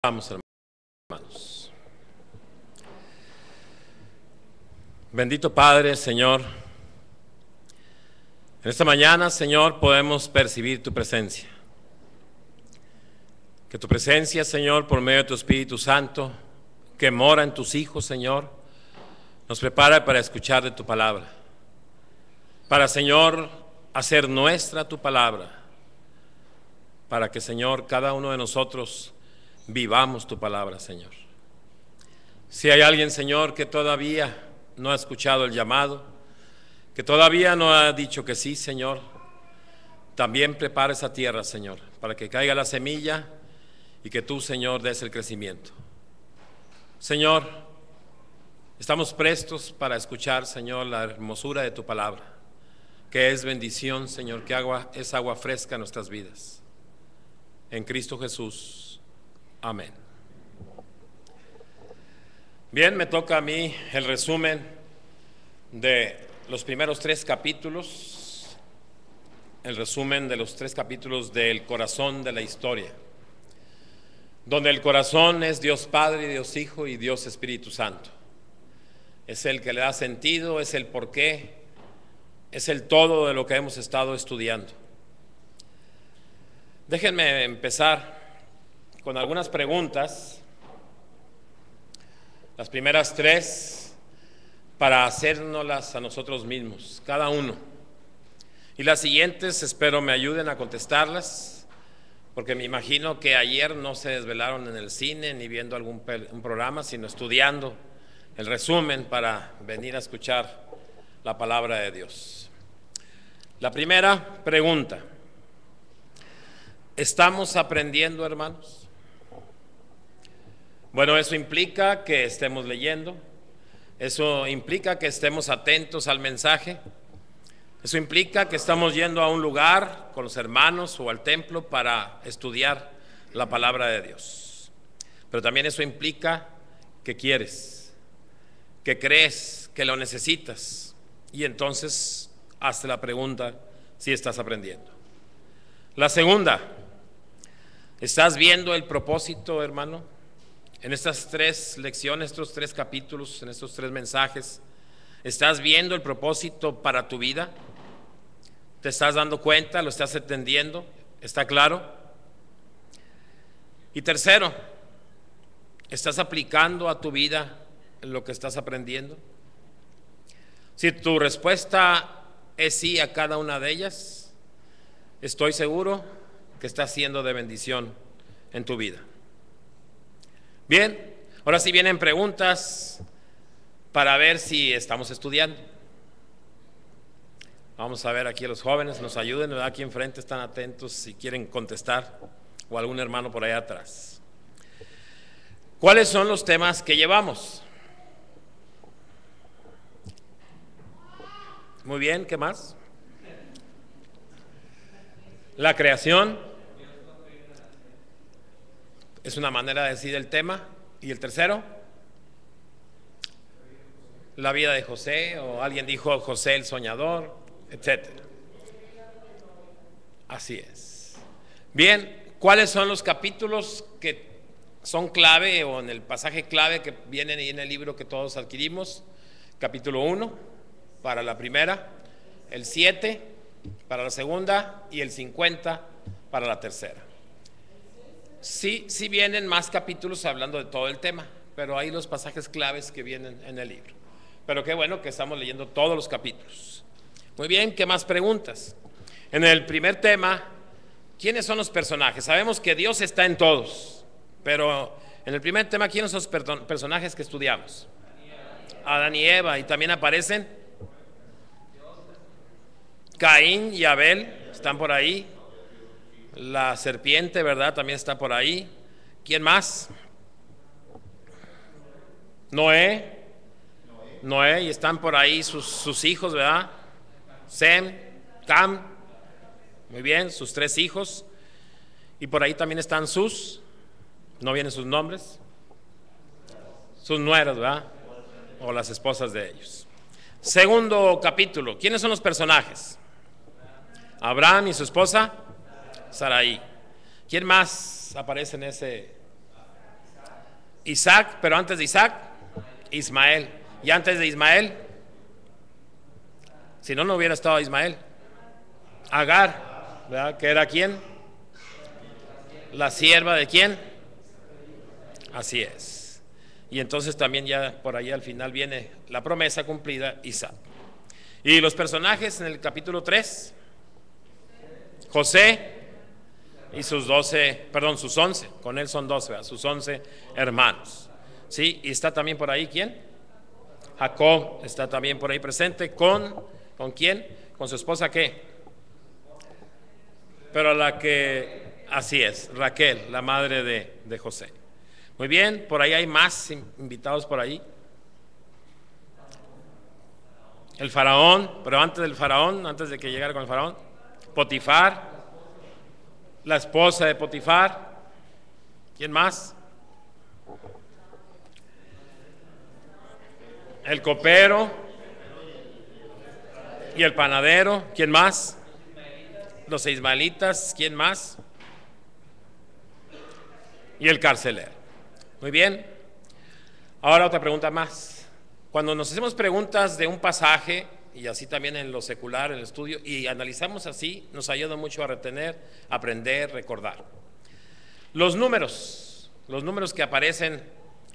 Vamos, hermanos. Bendito Padre, Señor, en esta mañana, Señor, podemos percibir tu presencia. Que tu presencia, Señor, por medio de tu Espíritu Santo, que mora en tus hijos, Señor, nos prepara para escuchar de tu palabra. Para, Señor, hacer nuestra tu palabra. Para que, Señor, cada uno de nosotros vivamos tu palabra, Señor. Si hay alguien, Señor, que todavía no ha escuchado el llamado, que todavía no ha dicho que sí, Señor, también prepara esa tierra, Señor, para que caiga la semilla y que tú, Señor, des el crecimiento. Señor, estamos prestos para escuchar, Señor, la hermosura de tu palabra, que es bendición, Señor, que es agua fresca en nuestras vidas. En Cristo Jesús. Amén. Bien, me toca a mí el resumen de los primeros 3 capítulos, el resumen de los 3 capítulos del corazón de la historia, donde el corazón es Dios Padre, Dios Hijo y Dios Espíritu Santo. Es el que le da sentido, es el porqué, es el todo de lo que hemos estado estudiando. Déjenme empezar con algunas preguntas, las primeras 3, para hacérnoslas a nosotros mismos, cada uno. Y las siguientes espero me ayuden a contestarlas, porque me imagino que ayer no se desvelaron en el cine ni viendo un programa, sino estudiando el resumen para venir a escuchar la palabra de Dios. La primera pregunta: ¿estamos aprendiendo, hermanos? Bueno, eso implica que estemos leyendo, eso implica que estemos atentos al mensaje, eso implica que estamos yendo a un lugar con los hermanos o al templo para estudiar la palabra de Dios. Pero también eso implica que quieres, que crees, que lo necesitas, y entonces hazte la pregunta si estás aprendiendo. La segunda: ¿estás viendo el propósito, hermano? En estas 3 lecciones, estos 3 capítulos, en estos 3 mensajes, ¿estás viendo el propósito para tu vida? ¿Te estás dando cuenta? ¿Lo estás entendiendo? ¿Está claro? Y tercero, ¿estás aplicando a tu vida lo que estás aprendiendo? Si tu respuesta es sí a cada una de ellas, estoy seguro que está siendo de bendición en tu vida. Bien, ahora sí vienen preguntas para ver si estamos estudiando. Vamos a ver aquí a los jóvenes, nos ayuden, ¿verdad? Aquí enfrente están atentos si quieren contestar, o algún hermano por allá atrás. ¿Cuáles son los temas que llevamos? Muy bien, ¿qué más? La creación es una manera de decir el tema. ¿Y el tercero? La vida de José, o alguien dijo José el soñador, etcétera. Así es. Bien, ¿cuáles son los capítulos que son clave, o en el pasaje clave que vienen ahí en el libro que todos adquirimos? Capítulo 1 para la primera, el 7 para la segunda y el 50 para la tercera. Sí vienen más capítulos hablando de todo el tema, pero hay los pasajes claves que vienen en el libro. Pero qué bueno que estamos leyendo todos los capítulos. Muy bien, ¿qué más preguntas? En el primer tema, ¿quiénes son los personajes? Sabemos que Dios está en todos, pero en el primer tema, ¿quiénes son los personajes que estudiamos? Adán y Eva, y también aparecen Caín y Abel, están por ahí. La serpiente, ¿verdad? También está por ahí. ¿Quién más? Noé, y están por ahí sus hijos, ¿verdad? Sem, Cam, muy bien, sus 3 hijos. Y por ahí también están no vienen sus nombres, sus nueras, ¿verdad? O las esposas de ellos. Segundo capítulo, ¿quiénes son los personajes? Abraham y su esposa Sarai. ¿Quién más aparece en ese Isaac, pero antes de Isaac, Ismael. Y antes de Ismael, si no, no hubiera estado Ismael. Agar, ¿verdad? ¿Que era quién? La sierva de quién. Así es. Y entonces también ya por ahí al final viene la promesa cumplida, Isaac. Y los personajes en el capítulo 3, José y sus 11, con él son 12, ¿verdad? Sus 11 hermanos. ¿Sí? Y está también por ahí ¿quién? Jacob está también por ahí presente. ¿Con quién? Con su esposa ¿qué? Pero la que, así es, Raquel, la madre de José. Muy bien, por ahí hay más invitados por ahí. El faraón, pero antes del faraón, antes de que llegara con el faraón, Potifar, la esposa de Potifar. ¿Quién más? El copero y el panadero. ¿Quién más? Los ismaelitas. ¿Quién más? Y el carcelero. Muy bien. Ahora otra pregunta más. Cuando nos hacemos preguntas de un pasaje, y así también en lo secular, en el estudio, y analizamos así, nos ayuda mucho a retener, aprender, recordar. Los números que aparecen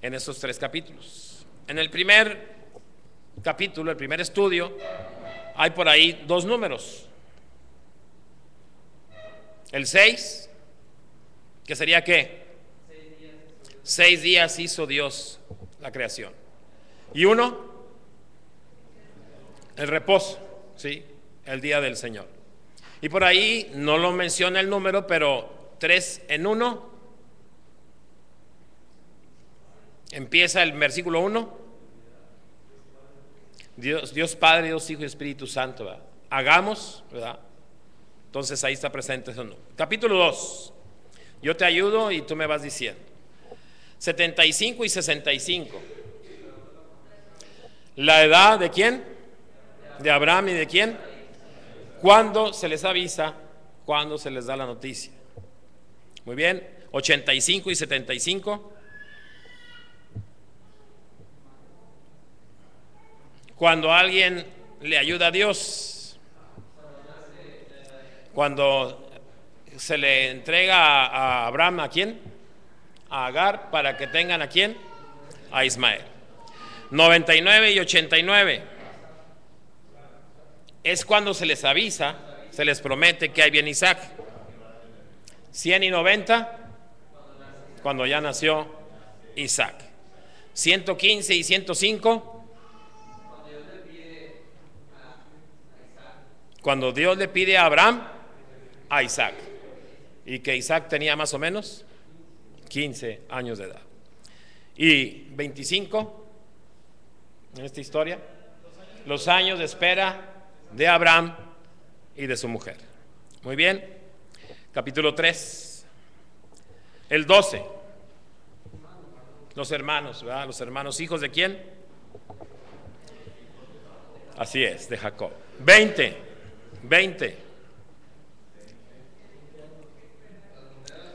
en estos 3 capítulos. En el primer capítulo, el primer estudio, hay por ahí 2 números. El 6, que sería ¿qué? 6 días hizo Dios la creación. Y 1, el reposo, ¿sí? El día del Señor. Y por ahí no lo menciona el número, pero 3 en 1. Empieza el versículo 1. Dios Padre, Dios Hijo y Espíritu Santo, ¿verdad? Hagamos, ¿verdad? Entonces ahí está presente eso. Capítulo 2. Yo te ayudo y tú me vas diciendo. 75 y 65. ¿La edad de quién? De Abraham. ¿Y de quién? ¿Cuándo se les avisa? ¿Cuándo se les da la noticia? Muy bien. 85 y 75. Cuando alguien le ayuda a Dios, cuando se le entrega a Abraham, ¿a quién? A Agar, para que tengan ¿a quién? A Ismael. 99 y 89 es cuando se les avisa, se les promete que ahí viene Isaac. 100 y 90 cuando ya nació Isaac. 115 y 105 cuando Dios le pide a Abraham a Isaac, y que Isaac tenía más o menos 15 años de edad. Y 25 en esta historia, los años de espera de Abraham y de su mujer. Muy bien. Capítulo 3. El 12. Los hermanos, ¿verdad? Los hermanos, ¿hijos de quién? Así es, de Jacob. 20.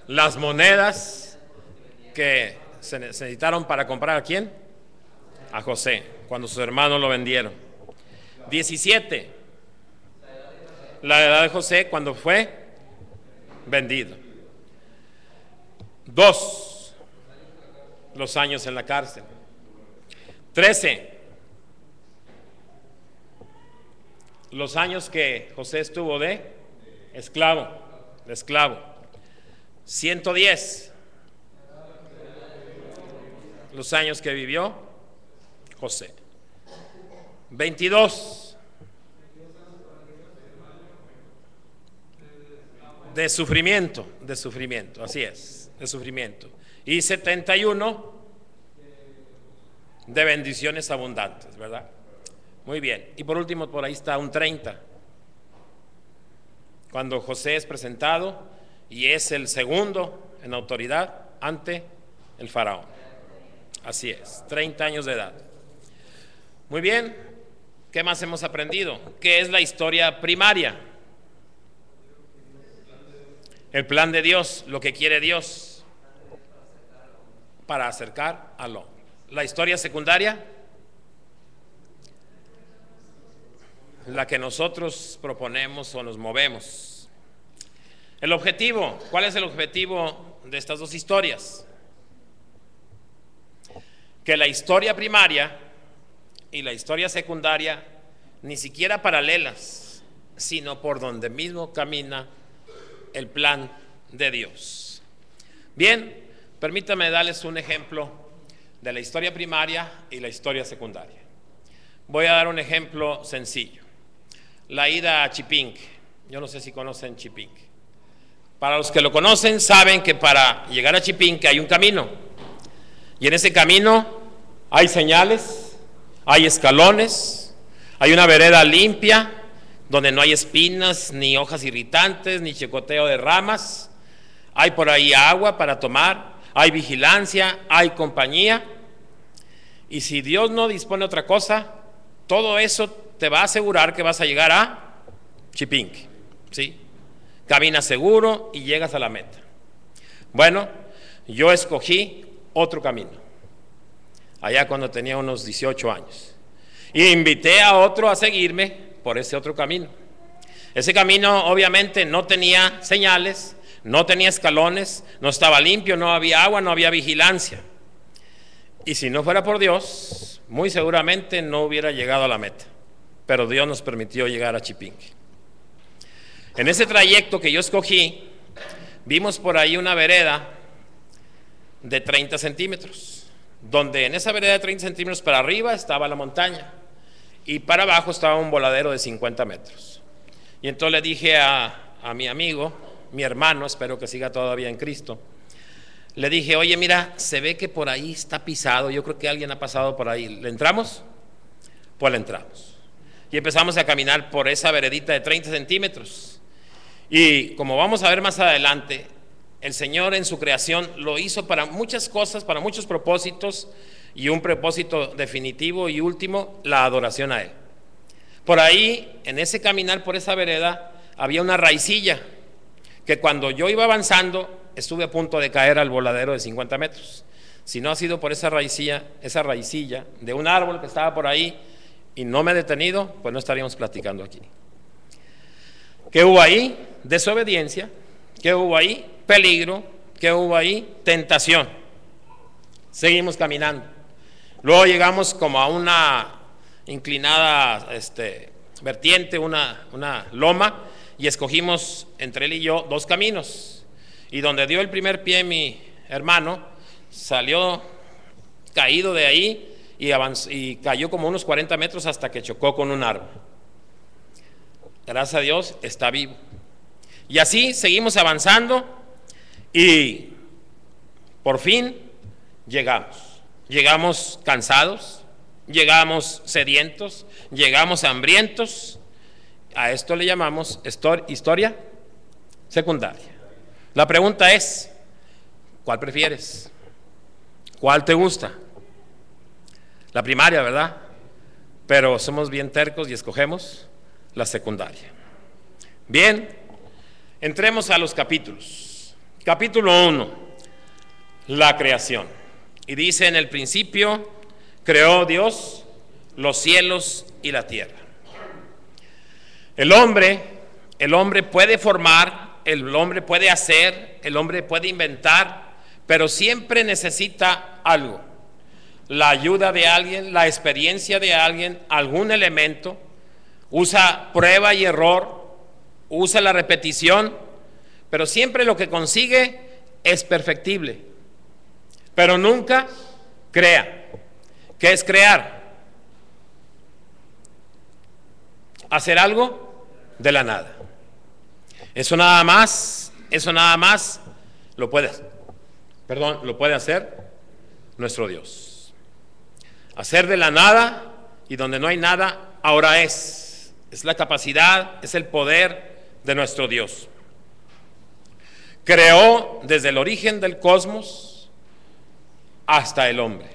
Las monedas que se necesitaron para comprar ¿a quién? A José, cuando sus hermanos lo vendieron. 17. La edad de José cuando fue vendido. 2. Los años en la cárcel. 13. Los años que José estuvo de esclavo. 110. Los años que vivió José. 22. De sufrimiento, así es, de sufrimiento. Y 71 de bendiciones abundantes, ¿verdad? Muy bien. Y por último, por ahí está un 30, cuando José es presentado y es el segundo en autoridad ante el faraón. Así es, 30 años de edad. Muy bien. ¿Qué más hemos aprendido? ¿Qué es la historia primaria? El plan de Dios, lo que quiere Dios para acercar al hombre. La historia secundaria, la que nosotros proponemos o nos movemos. El objetivo, ¿cuál es el objetivo de estas dos historias? Que la historia primaria y la historia secundaria, ni siquiera paralelas, sino por donde mismo camina el plan de Dios. Bien, permítame darles un ejemplo de la historia primaria y la historia secundaria. Voy a dar un ejemplo sencillo. La ida a Chipinque. Yo no sé si conocen Chipinque. Para los que lo conocen, saben que para llegar a Chipinque hay un camino. Y en ese camino hay señales, hay escalones, hay una vereda limpia, donde no hay espinas, ni hojas irritantes, ni chicoteo de ramas. Hay por ahí agua para tomar, hay vigilancia, hay compañía. Y si Dios no dispone otra cosa, todo eso te va a asegurar que vas a llegar a Chipinque, ¿sí? Caminas seguro y llegas a la meta. Bueno, yo escogí otro camino, allá cuando tenía unos 18 años. Y invité a otro a seguirme por ese otro camino. Ese camino obviamente no tenía señales, no tenía escalones, no estaba limpio, no había agua, no había vigilancia. Y si no fuera por Dios, muy seguramente no hubiera llegado a la meta. Pero Dios nos permitió llegar a Chipinque. En ese trayecto que yo escogí, vimos por ahí una vereda de 30 centímetros, donde en esa vereda de 30 centímetros para arriba estaba la montaña y para abajo estaba un voladero de 50 metros. Y entonces le dije a mi amigo, mi hermano, espero que siga todavía en Cristo, le dije, oye, mira, se ve que por ahí está pisado, yo creo que alguien ha pasado por ahí, ¿le entramos? Pues le entramos. Y empezamos a caminar por esa veredita de 30 centímetros. Y como vamos a ver más adelante, el Señor en su creación lo hizo para muchas cosas, para muchos propósitos, y un propósito definitivo y último, la adoración a Él. Por ahí, en ese caminar por esa vereda, había una raicilla, que cuando yo iba avanzando, estuve a punto de caer al voladero de 50 metros. Si no ha sido por esa raicilla de un árbol que estaba por ahí, y no me he detenido, pues no estaríamos platicando aquí. ¿Qué hubo ahí? Desobediencia. ¿Qué hubo ahí? Peligro. ¿Qué hubo ahí? Tentación. Seguimos caminando. Luego llegamos como a una inclinada vertiente, una loma, y escogimos entre él y yo dos caminos. Y donde dio el primer pie mi hermano, salió caído de ahí y cayó como unos 40 metros hasta que chocó con un árbol. Gracias a Dios está vivo. Y así seguimos avanzando y por fin llegamos cansados, llegamos sedientos, llegamos hambrientos. A esto le llamamos historia secundaria. La pregunta es, ¿cuál prefieres? ¿Cuál te gusta? La primaria, ¿verdad? Pero somos bien tercos y escogemos la secundaria. Bien, entremos a los capítulos. Capítulo 1, la creación. Y dice, en el principio creó Dios los cielos y la tierra. El hombre puede formar, el hombre puede hacer, el hombre puede inventar, pero siempre necesita algo. La ayuda de alguien, la experiencia de alguien, algún elemento. Usa prueba y error, usa la repetición, pero siempre lo que consigue es perfectible. Pero nunca crea. ¿Qué es crear? Hacer algo de la nada. Eso nada más lo puede hacer nuestro Dios. Hacer de la nada, y donde no hay nada, ahora es la capacidad, es el poder de nuestro Dios. Creó desde el origen del cosmos hasta el hombre.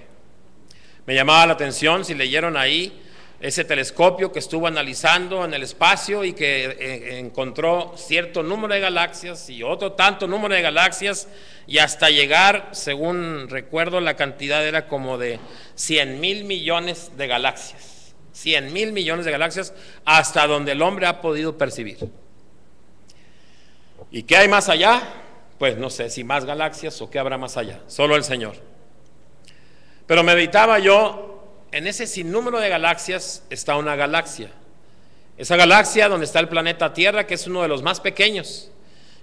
Me llamaba la atención, si leyeron ahí, ese telescopio que estuvo analizando en el espacio y que encontró cierto número de galaxias y otro tanto número de galaxias, y hasta llegar, según recuerdo, la cantidad era como de 100,000 millones de galaxias. 100,000 millones de galaxias, hasta donde el hombre ha podido percibir. ¿Y qué hay más allá? Pues no sé si más galaxias o qué habrá más allá, solo el Señor. Pero meditaba yo, en ese sinnúmero de galaxias está una galaxia. Esa galaxia donde está el planeta Tierra, que es uno de los más pequeños.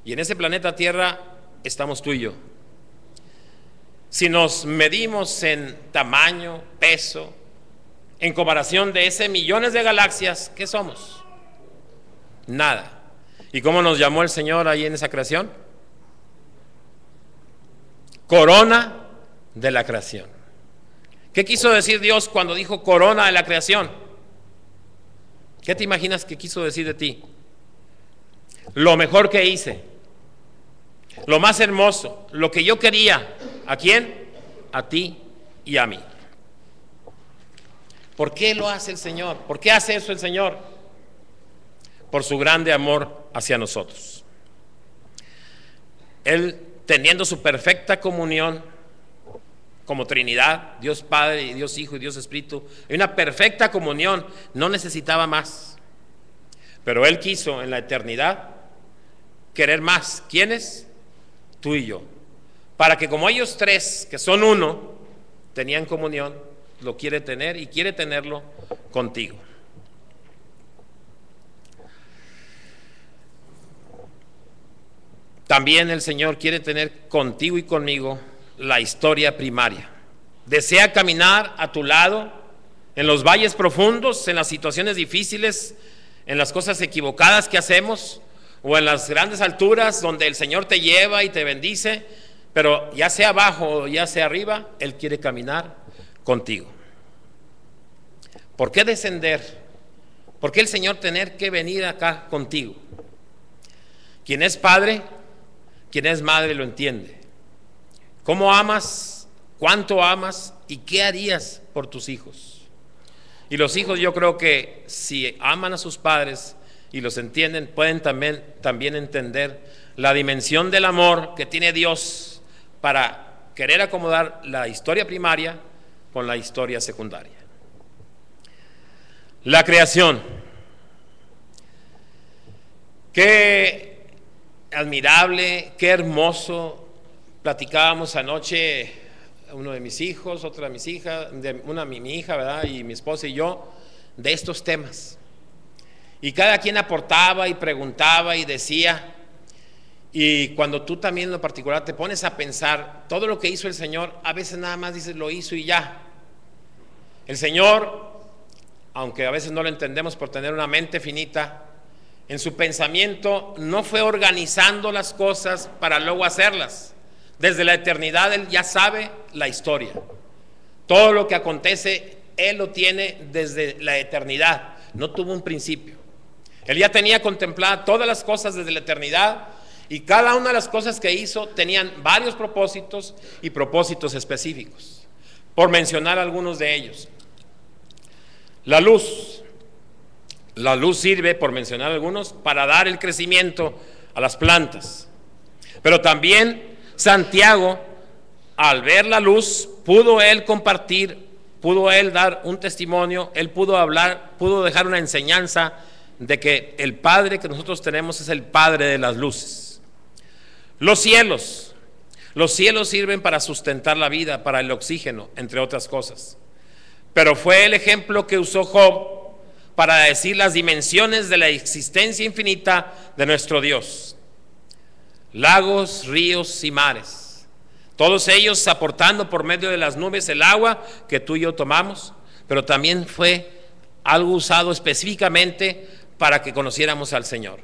Y en ese planeta Tierra estamos tú y yo. Si nos medimos en tamaño, peso, en comparación de ese millones de galaxias, ¿qué somos? Nada. ¿Y cómo nos llamó el Señor ahí en esa creación? Corona de la creación. ¿Qué quiso decir Dios cuando dijo corona de la creación? ¿Qué te imaginas que quiso decir de ti? Lo mejor que hice, lo más hermoso, lo que yo quería. ¿A quién? A ti y a mí. ¿Por qué lo hace el Señor? ¿Por qué hace eso el Señor? Por su grande amor hacia nosotros. Él, teniendo su perfecta comunión como Trinidad, Dios Padre y Dios Hijo y Dios Espíritu, y una perfecta comunión, no necesitaba más. Pero Él quiso en la eternidad querer más. ¿Quiénes? Tú y yo. Para que como ellos tres, que son uno, tenían comunión, lo quiere tener y quiere tenerlo contigo. También el Señor quiere tener contigo y conmigo la historia primaria. Desea caminar a tu lado en los valles profundos, en las situaciones difíciles, en las cosas equivocadas que hacemos, o en las grandes alturas donde el Señor te lleva y te bendice, pero ya sea abajo o ya sea arriba, Él quiere caminar contigo. ¿Por qué descender? ¿Por qué el Señor tener que venir acá contigo? Quien es padre, quien es madre lo entiende. ¿Cómo amas? ¿Cuánto amas? ¿Y qué harías por tus hijos? Y los hijos, yo creo que si aman a sus padres y los entienden, pueden también entender la dimensión del amor que tiene Dios para querer acomodar la historia primaria con la historia secundaria. La creación. Qué admirable, qué hermoso. Platicábamos anoche, uno de mis hijos, otra de mis hijas, mi hija, ¿verdad? Y mi esposa y yo, de estos temas. Y cada quien aportaba y preguntaba y decía. Y cuando tú también en lo particular te pones a pensar todo lo que hizo el Señor, a veces nada más dices lo hizo y ya. El Señor, aunque a veces no lo entendemos por tener una mente finita, en su pensamiento no fue organizando las cosas para luego hacerlas. Desde la eternidad Él ya sabe la historia. Todo lo que acontece Él lo tiene desde la eternidad. No tuvo un principio. Él ya tenía contempladas todas las cosas desde la eternidad, y cada una de las cosas que hizo tenían varios propósitos y propósitos específicos. Por mencionar algunos de ellos. La luz sirve, por mencionar algunos, para dar el crecimiento a las plantas. Pero también Santiago, al ver la luz, pudo él compartir, pudo él dar un testimonio, él pudo hablar, pudo dejar una enseñanza de que el Padre que nosotros tenemos es el Padre de las luces. Los cielos sirven para sustentar la vida, para el oxígeno, entre otras cosas. Pero fue el ejemplo que usó Job para decir las dimensiones de la existencia infinita de nuestro Dios. Lagos, ríos y mares, todos ellos aportando por medio de las nubes el agua que tú y yo tomamos, pero también fue algo usado específicamente para que conociéramos al Señor.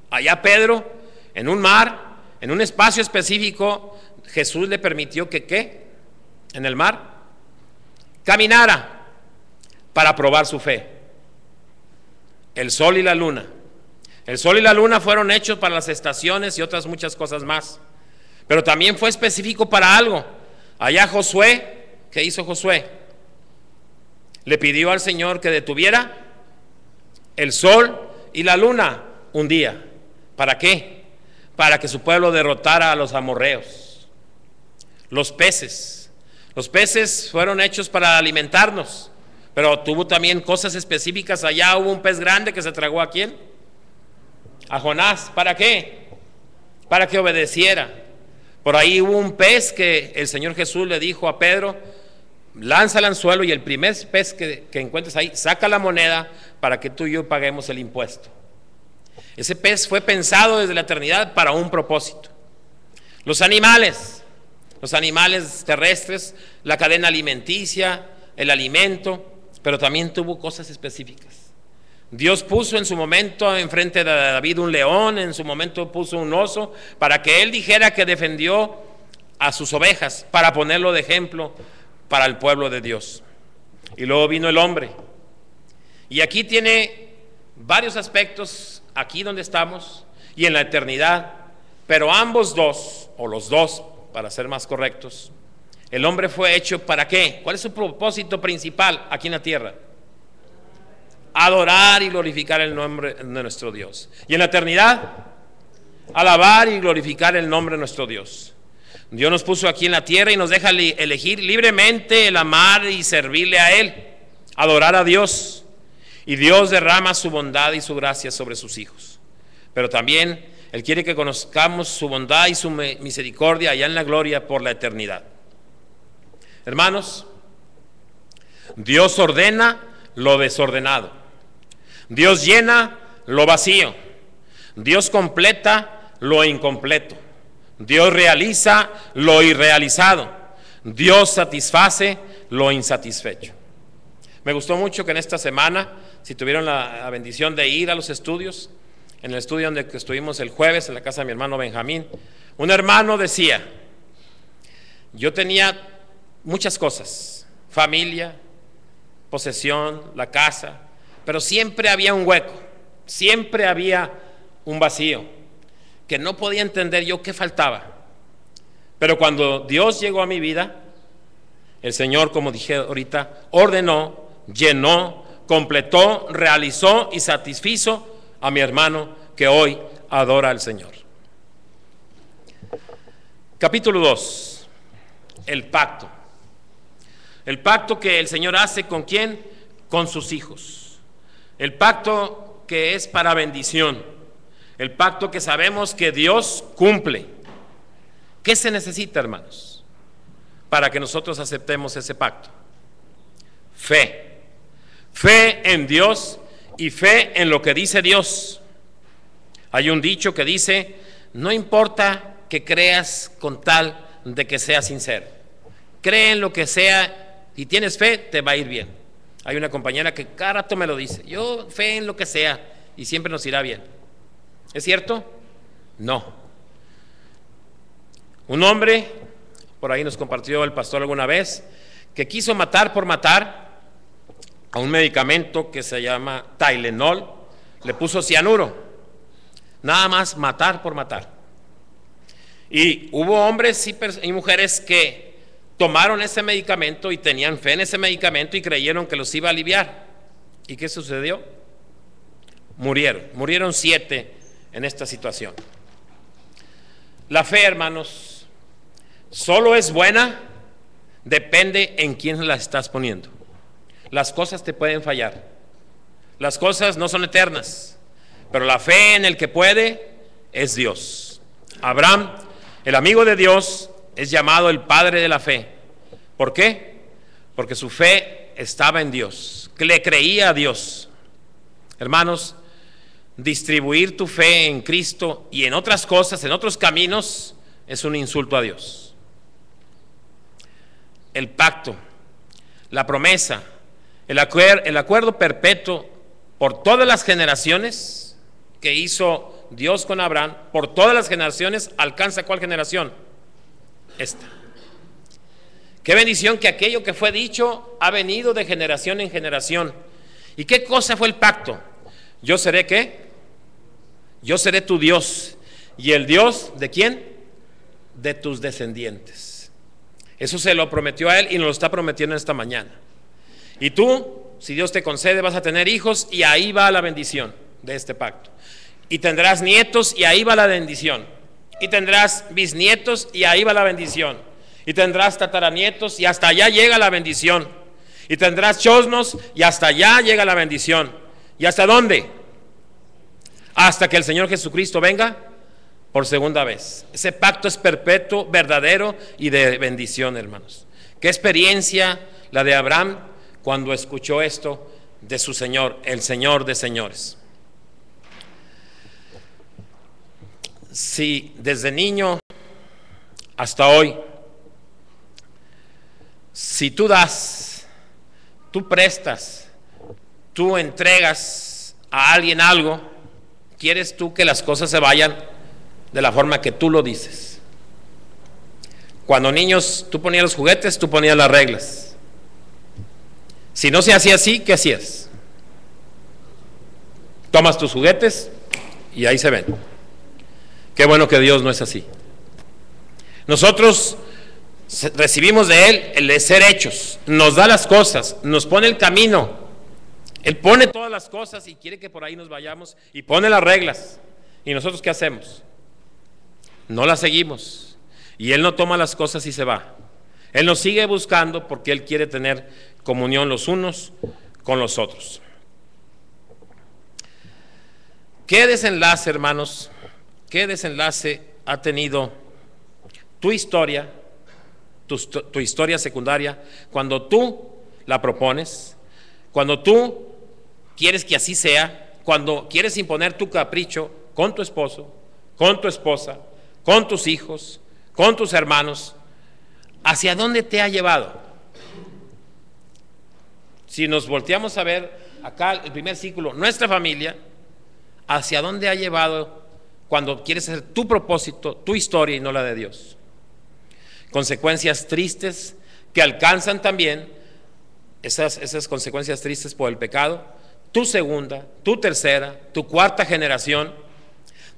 Allá Pedro, en un mar, en un espacio específico, Jesús le permitió que ¿qué? En el mar caminara para probar su fe. El sol y la luna. El sol y la luna fueron hechos para las estaciones y otras muchas cosas más. Pero también fue específico para algo. Allá Josué, ¿qué hizo Josué? le pidió al Señor que detuviera el sol y la luna un día. ¿Para qué? Para que su pueblo derrotara a los amorreos. Los peces fueron hechos para alimentarnos, pero tuvo también cosas específicas. Allá hubo un pez grande que se tragó ¿a quién? A Jonás. ¿Para qué? Para que obedeciera. Por ahí hubo un pez que el Señor Jesús le dijo a Pedro: lanza el anzuelo y el primer pez que encuentres ahí, saca la moneda para que tú y yo paguemos el impuesto. Ese pez fue pensado desde la eternidad para un propósito. Los animales terrestres, la cadena alimenticia, el alimento, pero también tuvo cosas específicas. Dios puso en su momento enfrente de David un león, en su momento puso un oso, para que él dijera que defendió a sus ovejas, para ponerlo de ejemplo para el pueblo de Dios. Y luego vino el hombre, y aquí tiene varios aspectos, aquí donde estamos y en la eternidad, pero ambos dos, o los dos para ser más correctos, el hombre fue hecho ¿para qué? ¿Cuál es su propósito principal aquí en la tierra? Adorar y glorificar el nombre de nuestro Dios. Y en la eternidad, alabar y glorificar el nombre de nuestro Dios. Dios nos puso aquí en la tierra y nos deja elegir libremente el amar y servirle a Él, adorar a Dios. Y Dios derrama su bondad y su gracia sobre sus hijos. Pero también Él quiere que conozcamos su bondad y su misericordia allá en la gloria por la eternidad. Hermanos, Dios ordena lo desordenado. Dios llena lo vacío. Dios completa lo incompleto. Dios realiza lo irrealizado. Dios satisface lo insatisfecho. Me gustó mucho que en esta semana, si tuvieron la bendición de ir a los estudios, en el estudio donde estuvimos el jueves en la casa de mi hermano Benjamín, un hermano decía: yo tenía muchas cosas, familia, posesión, la casa, pero siempre había un hueco, siempre había un vacío, que no podía entender yo qué faltaba. Pero cuando Dios llegó a mi vida, el Señor, como dije ahorita, ordenó, llenó, completó, realizó y satisfizo a mi hermano que hoy adora al Señor. Capítulo 2, el pacto. El pacto que el Señor hace ¿con quién? Con sus hijos. El pacto que es para bendición. El pacto que sabemos que Dios cumple. ¿Qué se necesita, hermanos, para que nosotros aceptemos ese pacto? Fe. Fe en Dios y fe en lo que dice Dios. Hay un dicho que dice: no importa que creas con tal de que seas sincero. Cree en lo que sea. Si tienes fe, te va a ir bien. Hay una compañera que cada rato me lo dice: yo fe en lo que sea y siempre nos irá bien. ¿Es cierto? No. Un hombre, por ahí nos compartió el pastor alguna vez, que quiso matar por matar a un medicamento que se llama Tylenol, le puso cianuro, nada más matar por matar. Y hubo hombres y mujeres que tomaron ese medicamento y tenían fe en ese medicamento y creyeron que los iba a aliviar. ¿Y qué sucedió? Murieron 7 en esta situación. La fe, hermanos, solo es buena, depende en quién la estás poniendo. Las cosas te pueden fallar, las cosas no son eternas, pero la fe en el que puede es Dios. Abraham, el amigo de Dios, es llamado el padre de la fe. ¿Por qué? Porque su fe estaba en Dios, que le creía a Dios. Hermanos, distribuir tu fe en Cristo y en otras cosas, en otros caminos, es un insulto a Dios. El pacto, la promesa, el acuerdo perpetuo por todas las generaciones que hizo Dios con Abraham, por todas las generaciones, ¿alcanza cuál generación? Esta. Qué bendición que aquello que fue dicho ha venido de generación en generación. ¿Y qué cosa fue el pacto? Yo seré ¿qué? Yo seré tu Dios. ¿Y el Dios de quién? De tus descendientes. Eso se lo prometió a él y nos lo está prometiendo esta mañana. Y tú, si Dios te concede, vas a tener hijos y ahí va la bendición de este pacto. Y tendrás nietos y ahí va la bendición. Y tendrás bisnietos y ahí va la bendición. Y tendrás tataranietos y hasta allá llega la bendición. Y tendrás chosnos y hasta allá llega la bendición. ¿Y hasta dónde? Hasta que el Señor Jesucristo venga por segunda vez. Ese pacto es perpetuo, verdadero y de bendición, hermanos. Qué experiencia la de Abraham cuando escuchó esto de su Señor, el Señor de señores. Si desde niño hasta hoy, si tú das, tú prestas, tú entregas a alguien algo, quieres tú que las cosas se vayan de la forma que tú lo dices. Cuando niños tú ponías los juguetes, tú ponías las reglas. Si no se hacía así, ¿qué hacías? Tomas tus juguetes y ahí se ven. Qué bueno que Dios no es así. Nosotros recibimos de Él el de ser hechos, nos da las cosas, nos pone el camino. Él pone todas las cosas y quiere que por ahí nos vayamos y pone las reglas. ¿Y nosotros qué hacemos? No las seguimos. Y Él no toma las cosas y se va. Él nos sigue buscando porque Él quiere tener comunión los unos con los otros. ¿Qué desenlace, hermanos? ¿Qué desenlace ha tenido tu historia, tu historia secundaria, cuando tú la propones, cuando tú quieres que así sea, cuando quieres imponer tu capricho con tu esposo, con tu esposa, con tus hijos, con tus hermanos? ¿Hacia dónde te ha llevado? Si nos volteamos a ver acá el primer círculo, nuestra familia, ¿hacia dónde ha llevado cuando quieres hacer tu propósito, tu historia y no la de Dios? Consecuencias tristes que alcanzan también esas consecuencias tristes por el pecado, tu segunda, tu tercera, tu cuarta generación,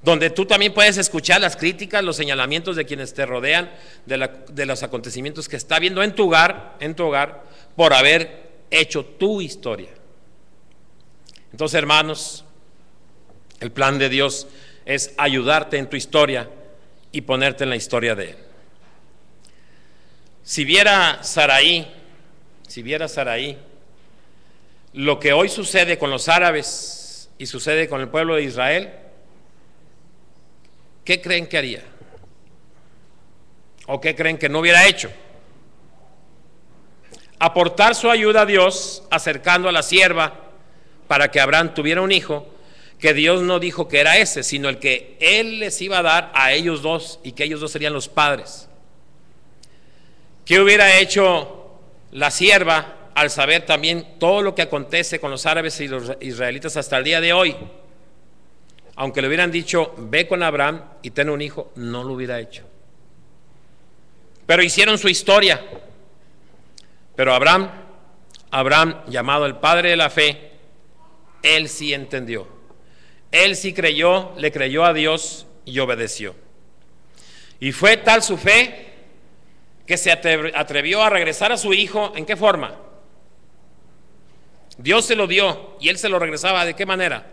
donde tú también puedes escuchar las críticas, los señalamientos de quienes te rodean, de los acontecimientos que está viendo en tu hogar, por haber hecho tu historia. Entonces, hermanos, el plan de Dios es ayudarte en tu historia y ponerte en la historia de Él. Si viera Saraí lo que hoy sucede con los árabes y sucede con el pueblo de Israel, ¿qué creen que haría? ¿O qué creen que no hubiera hecho? Aportar su ayuda a Dios, acercando a la sierva para que Abraham tuviera un hijo, que Dios no dijo que era ese, sino el que Él les iba a dar a ellos dos y que ellos dos serían los padres. ¿Qué hubiera hecho la sierva al saber también todo lo que acontece con los árabes y los israelitas hasta el día de hoy? Aunque le hubieran dicho, ve con Abraham y ten un hijo, no lo hubiera hecho. Pero hicieron su historia. Pero Abraham, llamado el padre de la fe, él sí entendió. Él sí creyó, le creyó a Dios y obedeció. Y fue tal su fe que se atrevió a regresar a su hijo. ¿En qué forma? Dios se lo dio y él se lo regresaba. ¿De qué manera?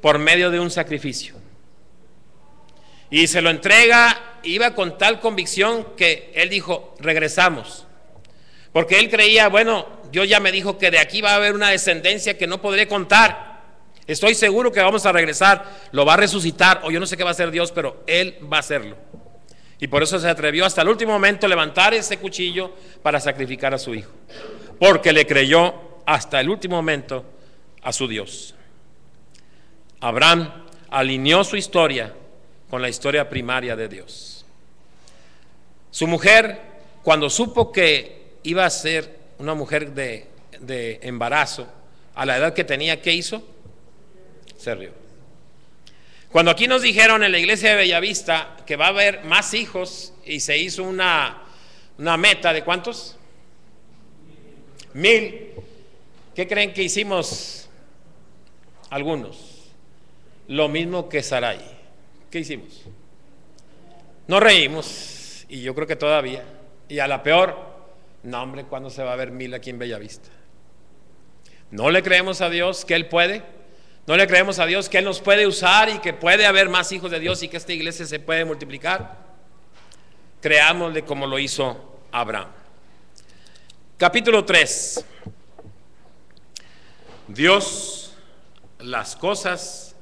Por medio de un sacrificio. Y se lo entrega, iba con tal convicción que él dijo, regresamos. Porque él creía, bueno, Dios ya me dijo que de aquí va a haber una descendencia que no podré contar. Estoy seguro que vamos a regresar, lo va a resucitar, o yo no sé qué va a hacer Dios, pero Él va a hacerlo. Y por eso se atrevió hasta el último momento a levantar ese cuchillo para sacrificar a su hijo. Porque le creyó hasta el último momento a su Dios. Abraham alineó su historia con la historia primaria de Dios. Su mujer, cuando supo que iba a ser una mujer de embarazo a la edad que tenía, ¿qué hizo? Se rió. Cuando aquí nos dijeron en la iglesia de Bellavista que va a haber más hijos y se hizo una meta de ¿cuántos? 1000. ¿Qué creen que hicimos algunos? Lo mismo que Sarai. ¿Qué hicimos? Nos reímos, y yo creo que todavía, y a la peor, no hombre, ¿cuándo se va a ver 1000 aquí en Bellavista? ¿No le creemos a Dios que Él puede? ¿No le creemos a Dios que Él nos puede usar y que puede haber más hijos de Dios y que esta iglesia se puede multiplicar? Creámosle como lo hizo Abraham. Capítulo 3. Dios, las cosas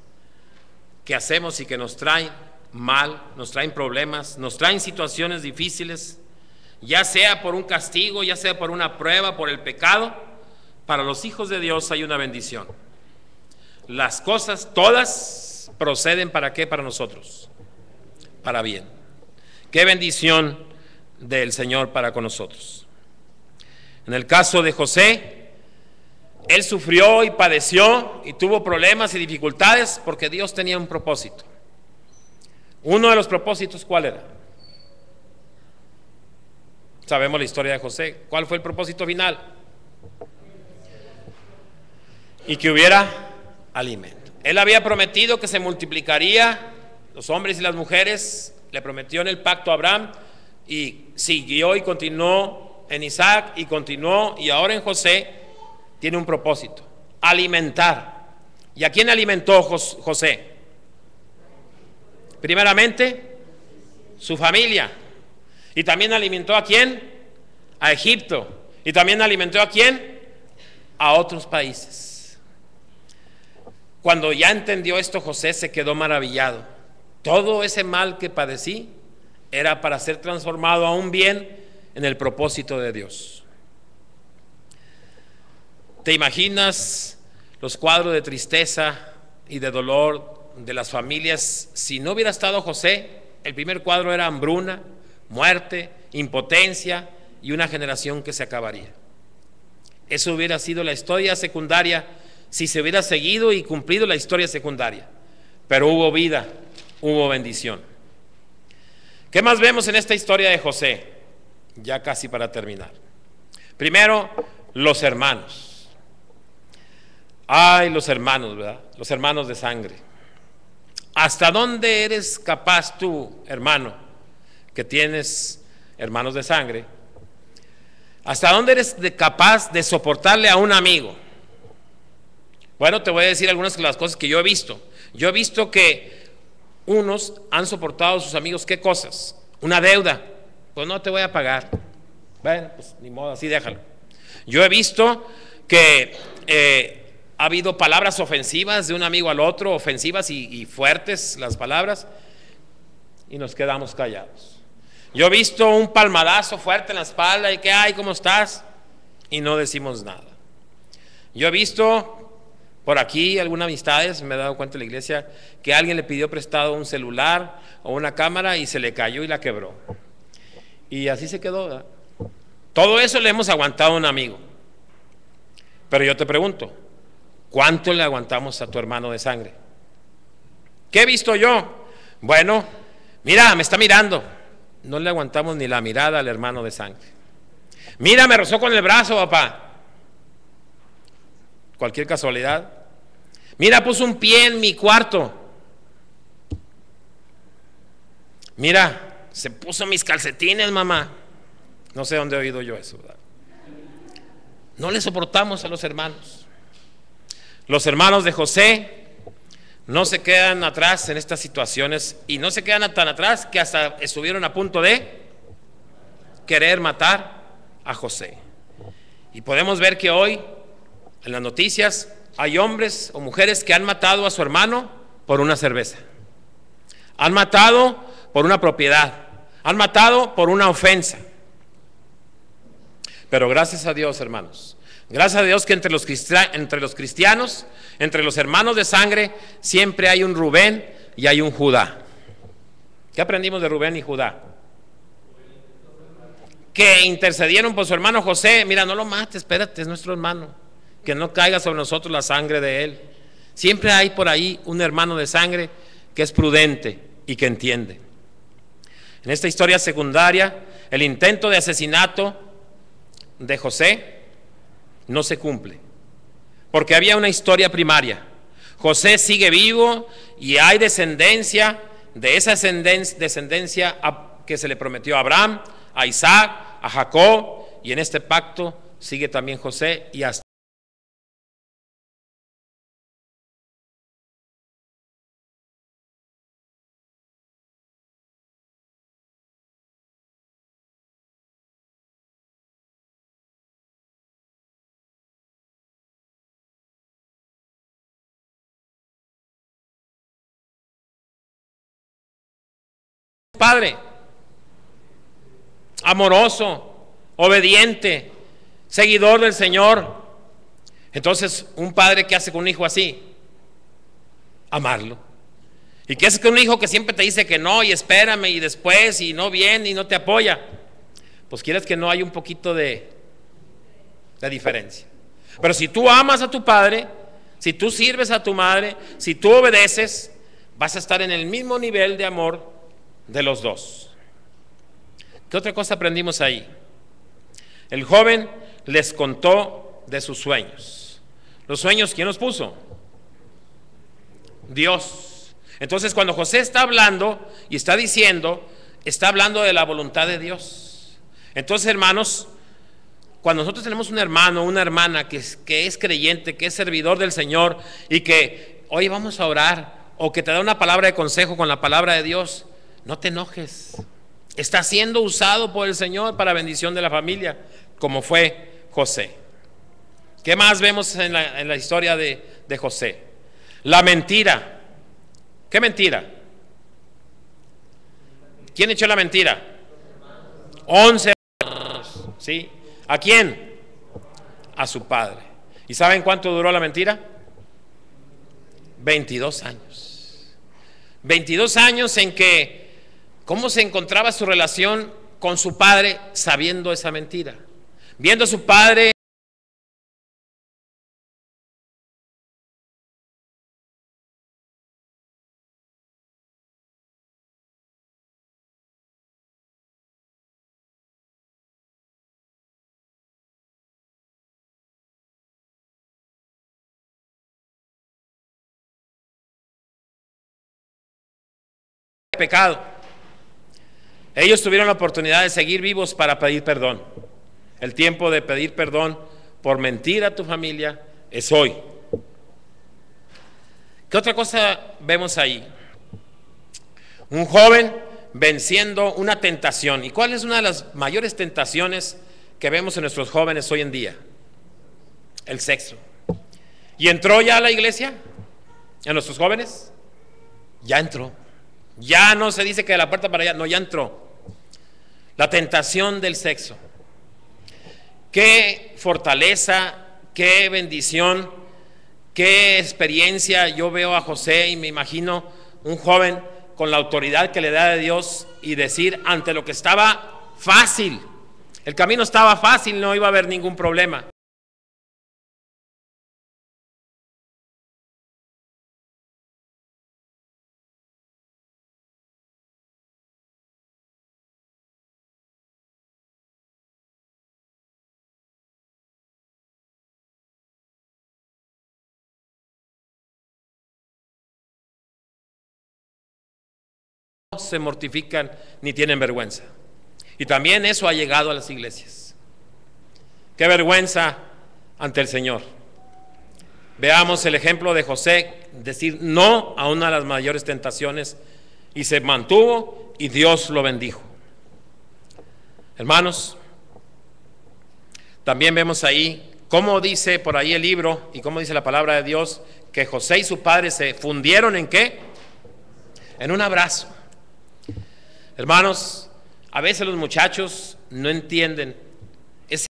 que hacemos y que nos traen mal, nos traen problemas, nos traen situaciones difíciles, ya sea por un castigo, ya sea por una prueba, por el pecado, para los hijos de Dios hay una bendición. Las cosas todas proceden ¿para qué? Para nosotros, para bien. Qué bendición del Señor para con nosotros. En el caso de José, él sufrió y padeció y tuvo problemas y dificultades porque Dios tenía un propósito. Uno de los propósitos, ¿cuál era? Sabemos la historia de José. ¿Cuál fue el propósito final? Y que hubiera alimento. Él había prometido que se multiplicaría los hombres y las mujeres, le prometió en el pacto a Abraham, y siguió y continuó en Isaac y continuó, y ahora en José tiene un propósito: alimentar. ¿Y a quién alimentó José? Primeramente, su familia. Y también alimentó ¿a quién? A Egipto. Y también alimentó ¿a quién? A otros países. Cuando ya entendió esto, José se quedó maravillado. Todo ese mal que padecí era para ser transformado a un bien en el propósito de Dios. ¿Te imaginas los cuadros de tristeza y de dolor de las familias si no hubiera estado José? El primer cuadro era hambruna, muerte, impotencia y una generación que se acabaría. Eso hubiera sido la historia secundaria si se hubiera seguido y cumplido la historia secundaria. Pero hubo vida, hubo bendición. ¿Qué más vemos en esta historia de José? Ya casi para terminar. Primero, los hermanos. Ay, los hermanos, ¿verdad? Los hermanos de sangre. ¿Hasta dónde eres capaz tú, hermano, que tienes hermanos de sangre? ¿Hasta dónde eres capaz de soportarle a un amigo? Bueno, te voy a decir algunas de las cosas que yo he visto. Yo he visto que unos han soportado a sus amigos, ¿qué cosas? Una deuda. Pues no te voy a pagar. Bueno, pues ni modo, así déjalo. Yo he visto que ha habido palabras ofensivas de un amigo al otro, ofensivas y fuertes las palabras, y nos quedamos callados. Yo he visto un palmadazo fuerte en la espalda y que, ay, ¿cómo estás? Y no decimos nada. Yo he visto por aquí algunas amistades, me he dado cuenta en la iglesia, que alguien le pidió prestado un celular o una cámara y se le cayó y la quebró. Y así se quedó, ¿verdad? Todo eso le hemos aguantado a un amigo. Pero yo te pregunto, ¿cuánto le aguantamos a tu hermano de sangre? ¿Qué he visto yo? Bueno, mira, me está mirando. No le aguantamos ni la mirada al hermano de sangre. Mira, me rozó con el brazo, papá. Cualquier casualidad. Mira, puso un pie en mi cuarto. Mira, se puso mis calcetines, mamá. No sé dónde he oído yo eso, ¿verdad? No le soportamos a los hermanos. Los hermanos de José no se quedan atrás en estas situaciones, y no se quedan tan atrás que hasta estuvieron a punto de querer matar a José. Y podemos ver que hoy en las noticias hay hombres o mujeres que han matado a su hermano por una cerveza, han matado por una propiedad, han matado por una ofensa. Pero gracias a Dios, hermanos, gracias a Dios que entre los cristianos, entre los hermanos de sangre, siempre hay un Rubén y hay un Judá. ¿Qué aprendimos de Rubén y Judá? Que intercedieron por su hermano José. Mira, no lo mates, espérate, es nuestro hermano, que no caiga sobre nosotros la sangre de él. Siempre hay por ahí un hermano de sangre que es prudente y que entiende. En esta historia secundaria, el intento de asesinato de José no se cumple, porque había una historia primaria. José sigue vivo y hay descendencia, de esa descendencia que se le prometió a Abraham, a Isaac, a Jacob, y en este pacto sigue también José y hasta Padre, amoroso, obediente, seguidor del Señor. Entonces, un padre, ¿qué hace con un hijo así? Amarlo. ¿Y qué hace con un hijo que siempre te dice que no, y espérame, y después, y no viene, y no te apoya? Pues quieres que no haya un poquito de diferencia. Pero si tú amas a tu padre, si tú sirves a tu madre, si tú obedeces, vas a estar en el mismo nivel de amor de los dos. ¿Qué otra cosa aprendimos ahí? El joven les contó de sus sueños. Los sueños, ¿quién los puso? Dios. Entonces, cuando José está hablando y está diciendo, está hablando de la voluntad de Dios. Entonces, hermanos, cuando nosotros tenemos un hermano, una hermana que es creyente, que es servidor del Señor, y que hoy vamos a orar, o que te da una palabra de consejo con la palabra de Dios, no te enojes. Está siendo usado por el Señor para bendición de la familia, como fue José. ¿Qué más vemos en la historia de José? La mentira. ¿Qué mentira? ¿Quién echó la mentira? 11 hermanos, ¿sí? ¿A quién? A su padre. ¿Y saben cuánto duró la mentira? 22 años. 22 años en que, ¿cómo se encontraba su relación con su padre sabiendo esa mentira? Viendo a su padre pecado. Ellos tuvieron la oportunidad de seguir vivos para pedir perdón. El tiempo de pedir perdón por mentir a tu familia es hoy. ¿Qué otra cosa vemos ahí? Un joven venciendo una tentación. ¿Y cuál es una de las mayores tentaciones que vemos en nuestros jóvenes hoy en día? El sexo. ¿Y entró ya a la iglesia? ¿En nuestros jóvenes? Ya entró. Ya no se dice que de la puerta para allá, no, ya entró. La tentación del sexo. Qué fortaleza, qué bendición, qué experiencia. Yo veo a José y me imagino un joven con la autoridad que le da de Dios y decir ante lo que estaba fácil. El camino estaba fácil, no iba a haber ningún problema. No se mortifican ni tienen vergüenza. Y también eso ha llegado a las iglesias. Qué vergüenza ante el Señor. Veamos el ejemplo de José, decir no a una de las mayores tentaciones, y se mantuvo y Dios lo bendijo. Hermanos, también vemos ahí cómo dice por ahí el libro y cómo dice la palabra de Dios que José y su padre se fundieron ¿en qué? En un abrazo. Hermanos, a veces los muchachos no entienden ese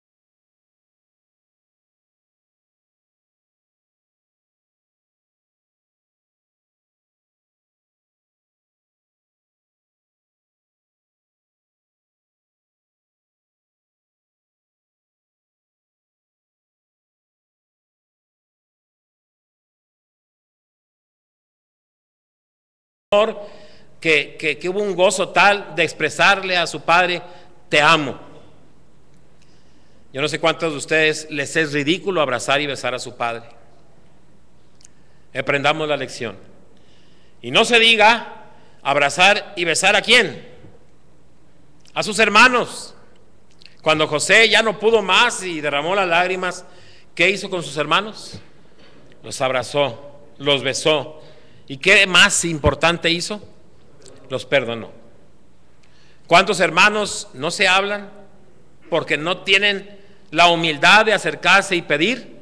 amor, que hubo un gozo tal de expresarle a su padre, te amo. Yo no sé cuántos de ustedes les es ridículo abrazar y besar a su padre. Aprendamos la lección. Y no se diga abrazar y besar ¿a quién? A sus hermanos. Cuando José ya no pudo más y derramó las lágrimas, ¿qué hizo con sus hermanos? Los abrazó, los besó. ¿Y qué más importante hizo? Los perdonó. ¿Cuántos hermanos no se hablan porque no tienen la humildad de acercarse y pedir?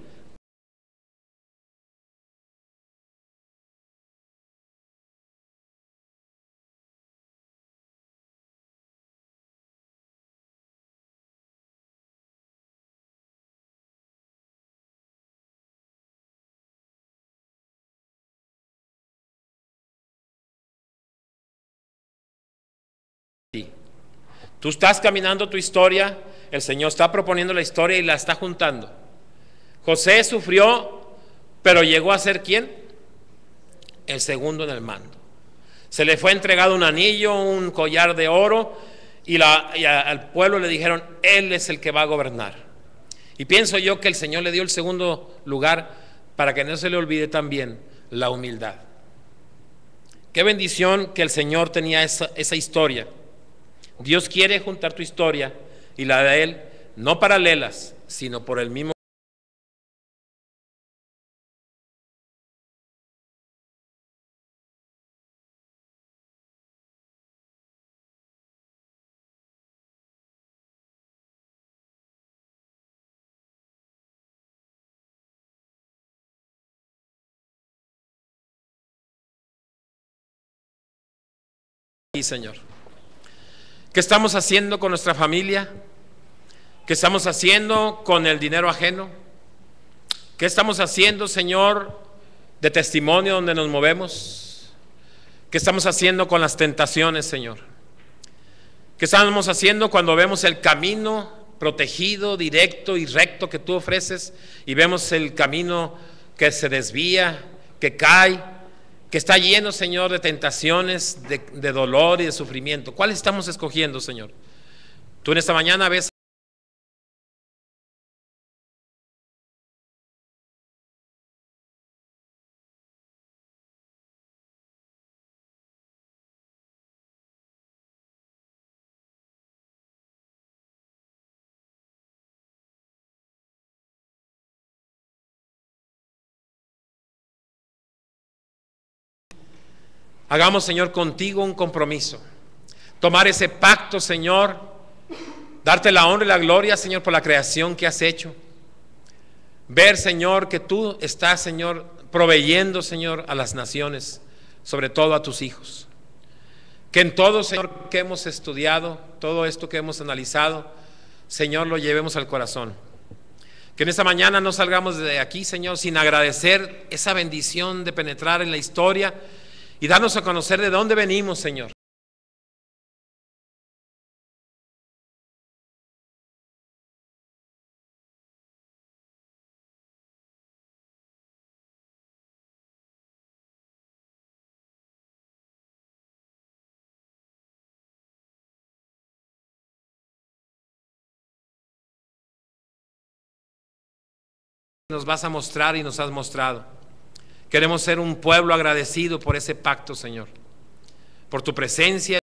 Tú estás caminando tu historia, el Señor está proponiendo la historia y la está juntando. José sufrió, pero llegó a ser ¿quién? El segundo en el mando. Se le fue entregado un anillo, un collar de oro, y al pueblo le dijeron, él es el que va a gobernar. Y pienso yo que el Señor le dio el segundo lugar para que no se le olvide también la humildad. Qué bendición que el Señor tenía esa historia. Dios quiere juntar tu historia y la de Él, no paralelas, sino por el mismo. Sí, Señor. ¿Qué estamos haciendo con nuestra familia? ¿Qué estamos haciendo con el dinero ajeno? ¿Qué estamos haciendo, Señor, de testimonio donde nos movemos? ¿Qué estamos haciendo con las tentaciones, Señor? ¿Qué estamos haciendo cuando vemos el camino protegido, directo y recto que tú ofreces y vemos el camino que se desvía, que cae, que está lleno, Señor, de tentaciones, de dolor y de sufrimiento? ¿Cuál estamos escogiendo, Señor? Tú en esta mañana ves. Hagamos, Señor, contigo un compromiso. Tomar ese pacto, Señor. Darte la honra y la gloria, Señor, por la creación que has hecho. Ver, Señor, que tú estás, Señor, proveyendo, Señor, a las naciones, sobre todo a tus hijos. Que en todo, Señor, que hemos estudiado, todo esto que hemos analizado, Señor, lo llevemos al corazón. Que en esta mañana no salgamos de aquí, Señor, sin agradecer esa bendición de penetrar en la historia y darnos a conocer de dónde venimos, Señor. Nos vas a mostrar y nos has mostrado. Queremos ser un pueblo agradecido por ese pacto, Señor, por tu presencia.